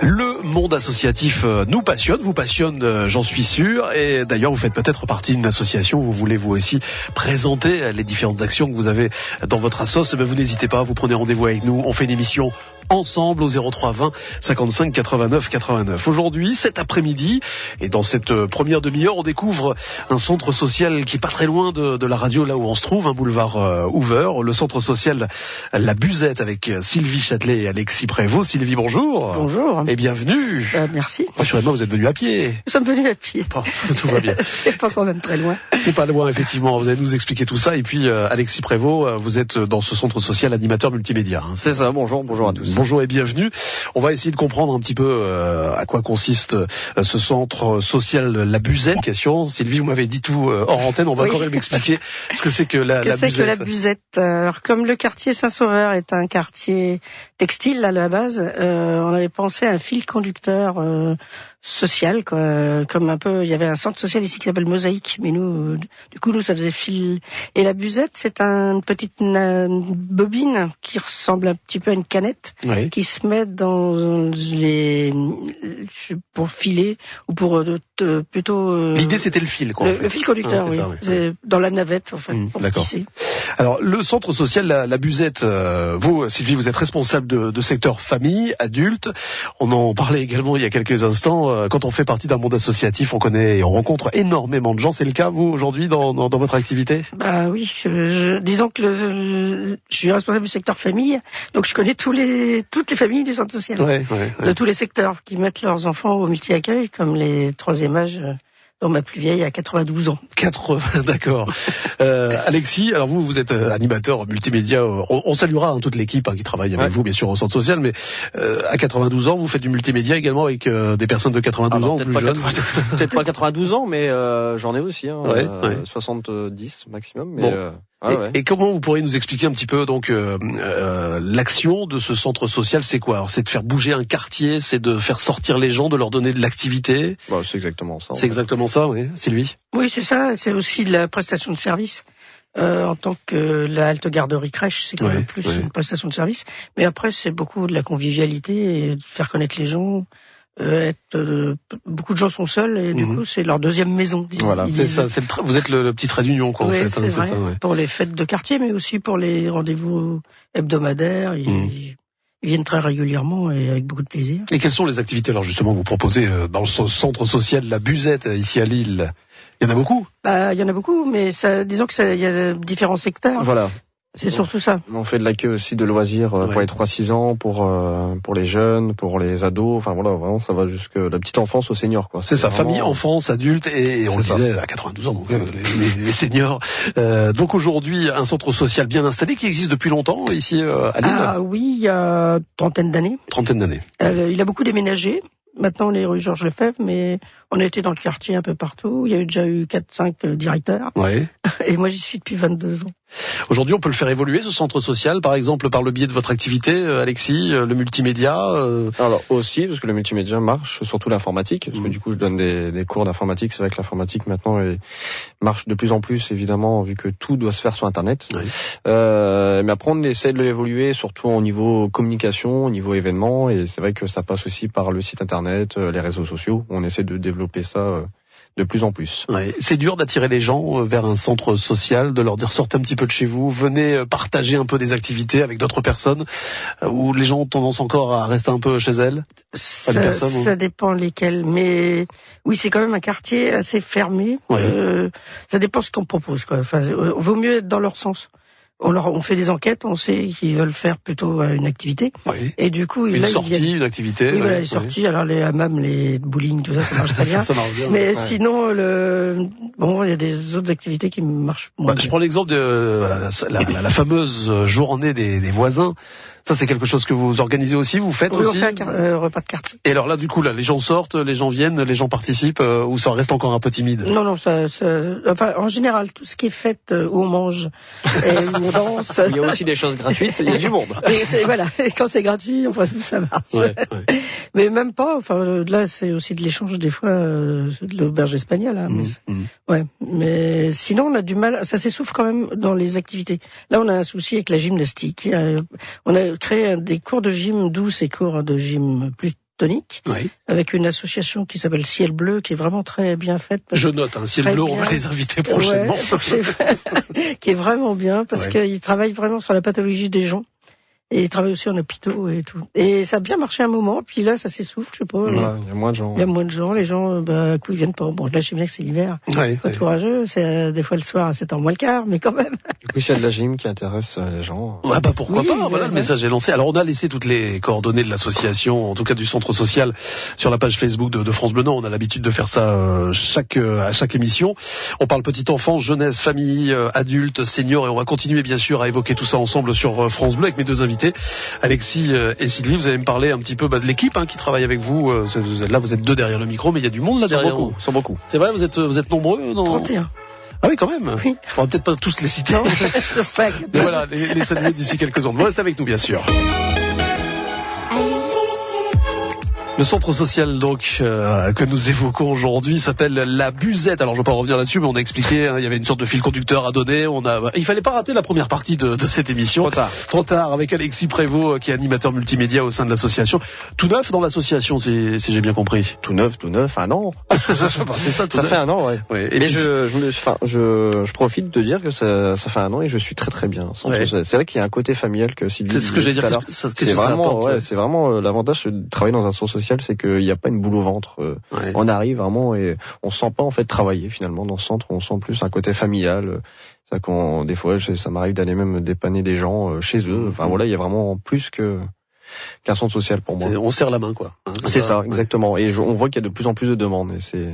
Le monde associatif nous passionne, vous passionne, j'en suis sûr. Et d'ailleurs, vous faites peut-être partie d'une association. Vous voulez vous aussi présenter les différentes actions que vous avez dans votre assos. Vous n'hésitez pas, vous prenez rendez-vous avec nous. On fait une émission ensemble au 03 20 55 89 89. Aujourd'hui, cet après-midi, et dans cette première demi-heure, on découvre un centre social qui est pas très loin de la radio, là où on se trouve, un boulevard Hoover, le centre social La Buzette, avec Sylvie Châtelet et Alexis Prévost. Sylvie, bonjour. Bonjour. Et bienvenue. Merci. Rassurez-moi, vous êtes venu à pied. Nous sommes venus à pied. Bon, tout va bien. C'est pas quand même très loin. C'est pas loin, effectivement. Vous allez nous expliquer tout ça. Et puis, Alexis Prévost, vous êtes dans ce centre social animateur multimédia. C'est ça, bonjour à tous. Bonjour et bienvenue. On va essayer de comprendre un petit peu à quoi consiste ce centre social La Buzette. Question, Sylvie, vous m'avez dit tout hors antenne. On va quand même expliquer ce que c'est que la Buzette. C'est que la Buzette. Alors, comme le quartier Saint-Sauveur est un quartier textile à la base, on avait pensé à un fil conducteur social, quoi. Comme un peu, il y avait un centre social ici qui s'appelle Mosaïque, mais nous, du coup, ça faisait fil. Et la Buzette, c'est une petite bobine qui ressemble un petit peu à une canette, oui, qui se met dans pour filer ou pour plutôt. L'idée, c'était le fil, quoi. Le fil conducteur, oui. Ça, oui. Dans la navette, en fait. D'accord. Tisser. Alors, le centre social La Buzette, vous, Sylvie, vous êtes responsable de secteur famille, adulte. On en parlait également il y a quelques instants. Quand on fait partie d'un monde associatif, on connaît et on rencontre énormément de gens. C'est le cas, vous, aujourd'hui, dans votre activité? Bah oui, disons que je suis responsable du secteur famille, donc je connais toutes les familles du centre social. Ouais. De tous les secteurs qui mettent leurs enfants au multi-accueil, comme les troisième âge, dont ma plus vieille a 92 ans. 80, d'accord. Alexis, alors vous êtes animateur multimédia. On saluera toute l'équipe qui travaille avec vous, bien sûr, au centre social, mais à 92 ans, vous faites du multimédia également avec des personnes de 92 ans, plus jeunes. Peut-être pas 92 ans, mais j'en ai aussi, 70 maximum. Mais bon. Et comment vous pourriez nous expliquer un petit peu donc l'action de ce centre social? C'est quoi? Alors, c'est de faire bouger un quartier, c'est de faire sortir les gens, de leur donner de l'activité. Bah, c'est exactement ça. C'est exactement ça, oui, Sylvie. Oui, c'est ça. C'est aussi de la prestation de service. En tant que la halte garderie crèche, c'est quand même plus une prestation de service. Mais après, c'est beaucoup de la convivialité et de faire connaître les gens. Beaucoup de gens sont seuls et du coup c'est leur deuxième maison. Voilà, c'est ça. Vous êtes le petit trait d'union, quoi. Oui, en fait. C'est vrai. Ça, pour les fêtes de quartier, mais aussi pour les rendez-vous hebdomadaires. Ils viennent très régulièrement et avec beaucoup de plaisir. Et quelles sont les activités alors justement que vous proposez dans le centre social La Buzette ici à Lille? Il y en a beaucoup. Bah, il y en a beaucoup, mais disons que il y a différents secteurs. Voilà. C'est surtout ça. On fait de l'accueil aussi de loisirs pour les 3-6 ans, pour les jeunes, pour les ados. Enfin voilà, vraiment ça va jusque la petite enfance aux seniors, quoi. C'est ça, vraiment... famille, enfance, adulte et on le disait à 92 ans, donc les seniors. Donc aujourd'hui, un centre social bien installé qui existe depuis longtemps ici à Lille. Ah oui, il y a trentaine d'années. Il a beaucoup déménagé. Maintenant, on est rue Georges Lefebvre, mais on a été dans le quartier un peu partout. Il y a déjà eu 4-5 directeurs. Ouais. Et moi, j'y suis depuis 22 ans. Aujourd'hui, on peut le faire évoluer, ce centre social, par exemple, par le biais de votre activité, Alexis, le multimédia. Alors aussi, parce que le multimédia marche, surtout l'informatique, parce que du coup, je donne des cours d'informatique. C'est vrai que l'informatique, maintenant, marche de plus en plus, évidemment, vu que tout doit se faire sur Internet. Oui. Mais après, on essaie de l'évoluer, surtout au niveau communication, au niveau événement, et c'est vrai que ça passe aussi par le site Internet, les réseaux sociaux. On essaie de développer ça de plus en plus. Ouais. C'est dur d'attirer les gens vers un centre social, de leur dire sortez un petit peu de chez vous, venez partager un peu des activités avec d'autres personnes, où les gens ont tendance encore à rester un peu chez elles. Ça dépend lesquels, mais oui, c'est quand même un quartier assez fermé. Ça dépend ce qu'on propose, quoi. Enfin, vaut mieux être dans leur sens. On fait des enquêtes, on sait qu'ils veulent faire plutôt une activité. Oui. Et du coup, une activité. Oui, voilà, les sorties. Alors les hammams, les bowling, tout ça, ça marche très bien. Ça marche bien. Mais sinon, il y a des autres activités qui marchent moins bien. Je prends l'exemple de la fameuse journée des voisins. Ça, c'est quelque chose que vous organisez aussi, vous faites aussi? Oui, on fait un repas de quartier. Et alors là, du coup, les gens sortent, les gens viennent, les gens participent, ou ça reste encore un peu timide? Non, enfin, en général, tout ce qui est fête où on mange et où on danse. Il y a aussi des choses gratuites, il y a du monde. Voilà, et quand c'est gratuit, enfin, ça marche. Mais même pas, enfin, là, c'est aussi de l'échange, des fois, de l'auberge espagnole, hein. Mais sinon, on a du mal, ça s'essouffle quand même dans les activités. Là, on a un souci avec la gymnastique. On a créé des cours de gym douce et cours de gym plus tonique, Oui. avec une association qui s'appelle Ciel Bleu, qui est vraiment très bien faite. Je note, Ciel Bleu, on va les inviter prochainement. Ouais, qui est vraiment bien, parce qu'ils travaillent vraiment sur la pathologie des gens. Et ils travaillent aussi en hôpitaux et tout. Et ça a bien marché un moment, puis là, ça s'essouffle, je sais pas. Il y a moins de gens. Il y a moins de gens, les gens, coup, ils viennent pas. Bon, là, je sais bien que c'est l'hiver. Ouais, C'est courageux, c'est des fois le soir à 7h moins le quart, mais quand même. Du coup, s'il y a de la gym qui intéresse les gens. Ouais, pourquoi pas, voilà, le message est lancé. Alors, on a laissé toutes les coordonnées de l'association, en tout cas du centre social, sur la page Facebook de France Bleu Nord. On a l'habitude de faire ça à chaque émission. On parle petite enfance, jeunesse, famille, adultes, seniors, et on va continuer bien sûr à évoquer tout ça ensemble sur France Bleu avec mes deux invités, Alexis et Sylvie. Vous allez me parler un petit peu de l'équipe qui travaille avec vous. Là, vous êtes deux derrière le micro, mais il y a du monde là derrière. Ils sont beaucoup. C'est vrai, vous êtes nombreux dans... 31. Ah oui, quand même. Oui. On va peut-être pas tous les citer. Non, mais voilà, les saluer d'ici quelques secondes. Vous restez avec nous, bien sûr. Le centre social donc que nous évoquons aujourd'hui s'appelle La Buzette. Alors je ne vais pas revenir là-dessus, mais on a expliqué, il y avait une sorte de fil conducteur à donner. Il fallait pas rater la première partie de cette émission. Trop tard avec Alexis Prévost qui est animateur multimédia au sein de l'association. Tout neuf dans l'association, si j'ai bien compris. Tout neuf, un an. C'est ça. Ça fait un an, ouais. Et mais je profite de dire que ça fait un an et je suis très très bien. Ouais. C'est vrai qu'il y a un côté familial que Sylvie. C'est ce que j'ai dit. C'est vraiment l'avantage de travailler dans un centre social, c'est qu'il n'y a pas une boule au ventre. On arrive vraiment et on se sent pas en fait travailler finalement dans ce centre. On sent plus un côté familial. C'est ça des fois, ça m'arrive d'aller même dépanner des gens chez eux. Enfin voilà, il y a vraiment plus qu'un centre social pour moi. On serre la main, quoi. C'est ça, exactement. Et on voit qu'il y a de plus en plus de demandes. Et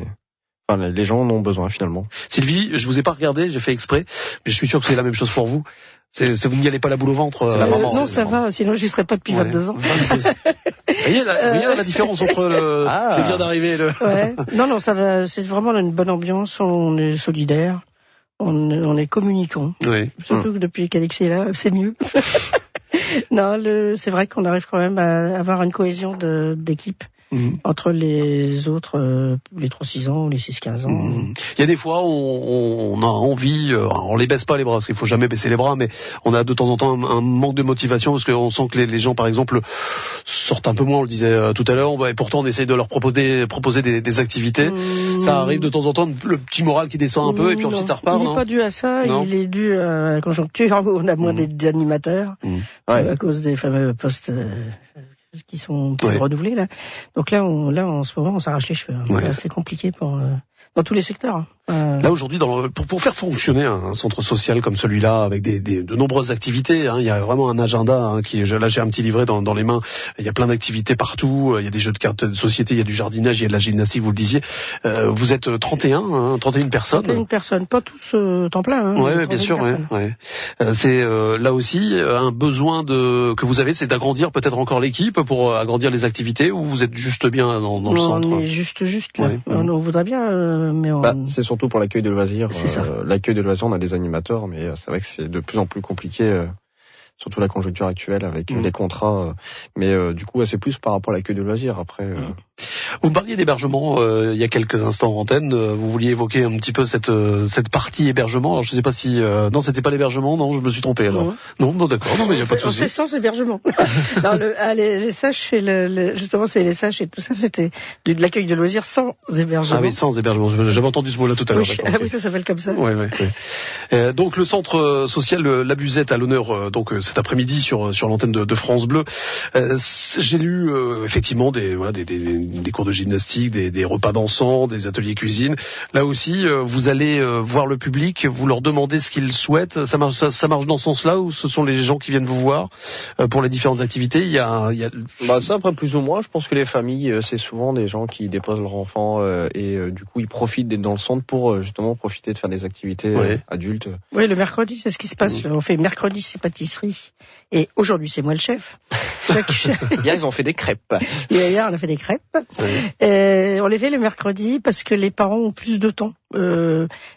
les gens en ont besoin finalement. Sylvie, je vous ai pas regardé, j'ai fait exprès, mais je suis sûr que c'est la même chose pour vous. Vous n'y allez pas la boule au ventre. C'est la maman. Non, ça va, sinon j'y serais pas depuis 22 ans. Vous voyez la différence entre je viens d'arriver Ouais. Non, ça va, c'est vraiment une bonne ambiance, on est solidaires, on est communicants. Oui. Surtout que depuis qu'Alexis est là, c'est mieux. Non, c'est vrai qu'on arrive quand même à avoir une cohésion d'équipe. Entre les autres, les 3-6 ans, les 6-15 ans. Il y a des fois où on a envie, on les baisse pas les bras, parce qu'il faut jamais baisser les bras, mais on a de temps en temps un manque de motivation, parce qu'on sent que les gens, par exemple, sortent un peu moins, on le disait tout à l'heure, et pourtant on essaye de leur proposer des activités. Ça arrive de temps en temps, le petit moral qui descend un peu, et puis ensuite ça repart. Il n'est pas dû à ça, il est dû à la conjoncture, où on a moins d'animateurs, à cause des fameux postes qui sont renouvelés là. Donc là, en ce moment, on s'arrache les cheveux. C'est compliqué dans tous les secteurs. Là aujourd'hui, pour faire fonctionner un centre social comme celui-là, avec de nombreuses activités, il y a vraiment un agenda là j'ai un petit livret dans les mains. Il y a plein d'activités partout. Il y a des jeux de cartes de société, il y a du jardinage, il y a de la gymnastique, vous le disiez. Vous êtes 31 personnes. 31 personnes, pas tous temps plein. Oui, bien sûr. C'est là aussi un besoin que vous avez, c'est d'agrandir peut-être encore l'équipe pour agrandir les activités, ou vous êtes juste bien dans le centre. On est juste là. On voudrait bien, mais c'est surtout pour l'accueil de loisirs. L'accueil de loisirs, on a des animateurs, mais c'est vrai que c'est de plus en plus compliqué, surtout la conjoncture actuelle avec les contrats. Mais du coup, c'est plus par rapport à l'accueil de loisirs. Après, vous me parliez d'hébergement il y a quelques instants en antenne. Vous vouliez évoquer un petit peu cette partie hébergement. Alors je sais pas si non, c'était pas l'hébergement. Non, je me suis trompé alors. Non, d'accord. Non, mais il y a pas de souci. C'est sans hébergement. Non, les SH justement, c'est les SH et tout ça, c'était de l'accueil de loisirs sans hébergement. Ah oui, sans hébergement. J'avais entendu ce mot-là tout à l'heure. Oui, ça s'appelle comme ça. Oui. Donc le centre social La Buzette à l'honneur donc cet après-midi sur l'antenne de France Bleu. J'ai lu effectivement des cours de gymnastique, des repas dansants, des ateliers cuisine. Là aussi, vous allez voir le public, vous leur demandez ce qu'ils souhaitent. Ça marche dans ce sens-là, ou ce sont les gens qui viennent vous voir pour les différentes activités? Ça, après plus ou moins, je pense que les familles, c'est souvent des gens qui déposent leurs enfants et du coup ils profitent d'être dans le centre pour justement profiter de faire des activités adultes. Oui, le mercredi, c'est ce qui se passe. On fait mercredi, c'est pâtisserie, et aujourd'hui c'est moi le chef. Hier, ils ont fait des crêpes. Hier, on a fait des crêpes. Et on les fait le mercredi parce que les parents ont plus de temps.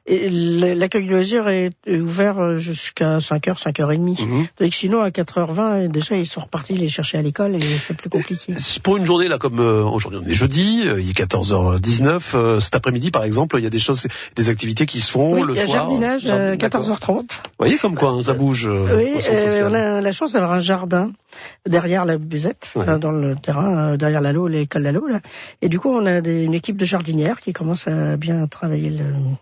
Et l'accueil loisir est ouvert jusqu'à 5h, 5h30. Donc sinon, à 4h20, déjà, ils sont repartis les chercher à l'école et c'est plus compliqué. Pour une journée, là, comme aujourd'hui, on est jeudi, il est 14h19. Cet après-midi, par exemple, il y a des activités qui se font le soir. Jardinage à 14h30. Vous voyez comme quoi, ça bouge. Oui, on a la chance d'avoir un jardin derrière la Buzette, dans le terrain, derrière l'Allo, l'école Lalo, là. Et du coup, on a une équipe de jardinières qui commence à bien travailler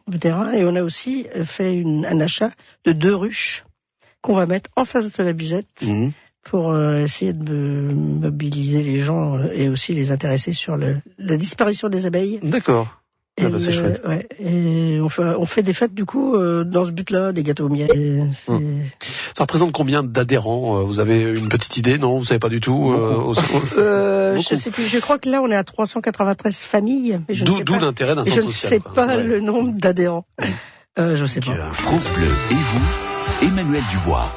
le terrain. Et on a aussi fait un achat de 2 ruches qu'on va mettre en face de la Buzette pour essayer de mobiliser les gens et aussi les intéresser sur la disparition des abeilles. D'accord. Et c'est chouette. Et on fait des fêtes du coup dans ce but-là, des gâteaux au miel. Ça représente combien d'adhérents? Vous avez une petite idée? Non, vous savez pas du tout. Je sais plus. Je crois que là on est à 393 familles. D'où l'intérêt d'un centre social. Je ne sais pas le nombre d'adhérents. Je sais pas. France Bleu et vous, Emmanuel Dubois.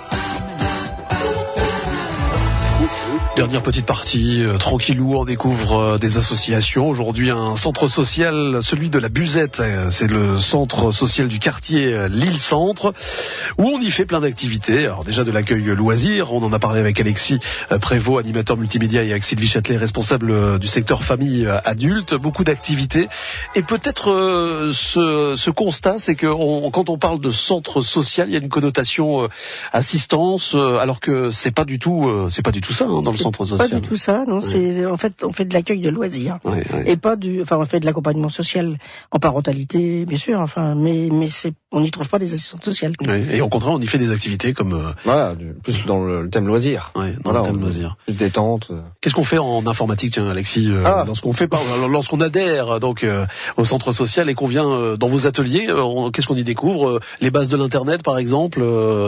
Dernière petite partie, tranquillou, on découvre des associations. Aujourd'hui, un centre social, celui de la Buzette. C'est le centre social du quartier Lille-Centre, où on y fait plein d'activités. Alors déjà de l'accueil loisir, on en a parlé avec Alexis Prévost, animateur multimédia, et avec Sylvie Châtelet, responsable du secteur famille adulte. Beaucoup d'activités. Et peut-être ce constat, c'est que quand on parle de centre social, il y a une connotation assistance, alors que c'est pas du tout ça dans le centre social. Pas du tout ça, non. C'est en fait on fait de l'accueil de loisirs et pas on fait de l'accompagnement social en parentalité, bien sûr. Mais on n'y trouve pas des assistantes sociales. Et au contraire, on y fait des activités comme plus dans le thème loisir. Dans le thème loisir. Plus détente. Qu'est-ce qu'on fait en informatique, tiens, Alexis, lorsqu'on adhère donc au centre social et qu'on vient dans vos ateliers, qu'est-ce qu'on y découvre? Les bases de l'internet, par exemple,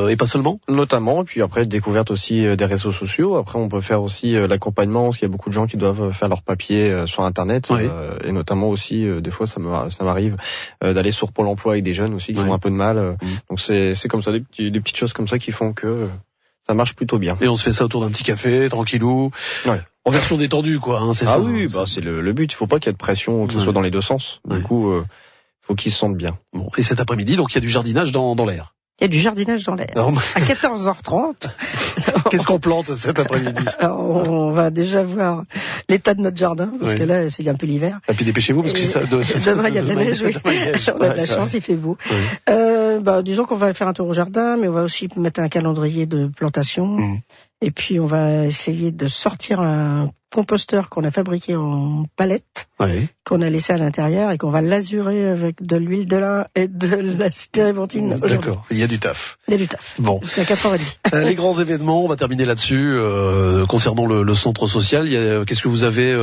et pas seulement. Notamment, et puis après découverte aussi des réseaux sociaux. Après, on peut faire aussi l'accompagnement, parce qu'il y a beaucoup de gens qui doivent faire leurs papiers sur Internet, et notamment aussi, des fois, ça m'arrive d'aller sur Pôle emploi avec des jeunes aussi qui ont un peu de mal. Donc c'est comme ça, des petites choses comme ça qui font que ça marche plutôt bien. Et on se fait ça autour d'un petit café, tranquillou. En version détendue, quoi. C'est ça. Oui, c'est le but. Il faut pas qu'il y ait de pression, que ce soit dans les deux sens. Du coup, faut qu'ils se sentent bien. Bon. Et cet après-midi, donc, il y a du jardinage dans l'air. Il y a du jardinage dans l'air. À 14h30. Qu'est-ce qu'on plante cet après-midi? On va déjà voir l'état de notre jardin, parce que là, c'est un peu l'hiver. Et puis dépêchez-vous, parce que demain, il y a de la neige, on a de la chance, il fait beau. Disons qu'on va faire un tour au jardin, mais on va aussi mettre un calendrier de plantation. Et puis, on va essayer de sortir un composteur qu'on a fabriqué en palette, qu'on a laissé à l'intérieur et qu'on va l'azurer avec de l'huile de lin et de la térébenthine. D'accord, il y a du taf. Il y a du taf. Bon. Jusqu'à 4h30. Les grands événements, on va terminer là-dessus. Concernant le centre social, qu'est-ce que vous avez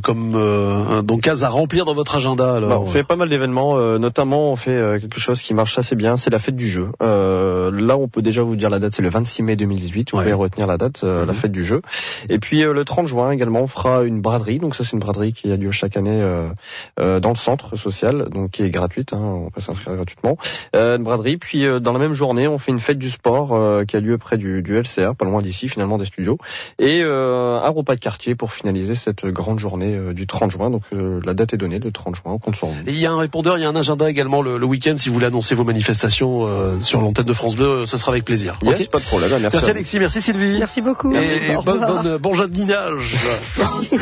comme case à remplir dans votre agenda alors? On fait pas mal d'événements, notamment on fait quelque chose qui marche assez bien, c'est la fête du jeu. Là, on peut déjà vous dire la date, c'est le 26 mai 2018. Vous pouvez retenir la date, la fête du jeu. Et puis le 30 juin également, on fera une braderie. Donc ça, c'est une braderie qui a lieu chaque année dans le centre social, donc qui est gratuite. On peut s'inscrire gratuitement. Une braderie. Puis dans la même journée, on fait une fête du sport qui a lieu près du LCR, pas loin d'ici, finalement des studios, et un repas de quartier pour finaliser cette grande journée du 30 juin. Donc la date est donnée, le 30 juin. On compte sur vous. Et il y a un répondeur, il y a un agenda également le week-end. Si vous voulez annoncer vos manifestations sur l'antenne de France Bleu, ce sera avec plaisir. Yes, pas de problème. Merci Alexis, merci Sylvie. Merci beaucoup. Et bon jardinage. Merci.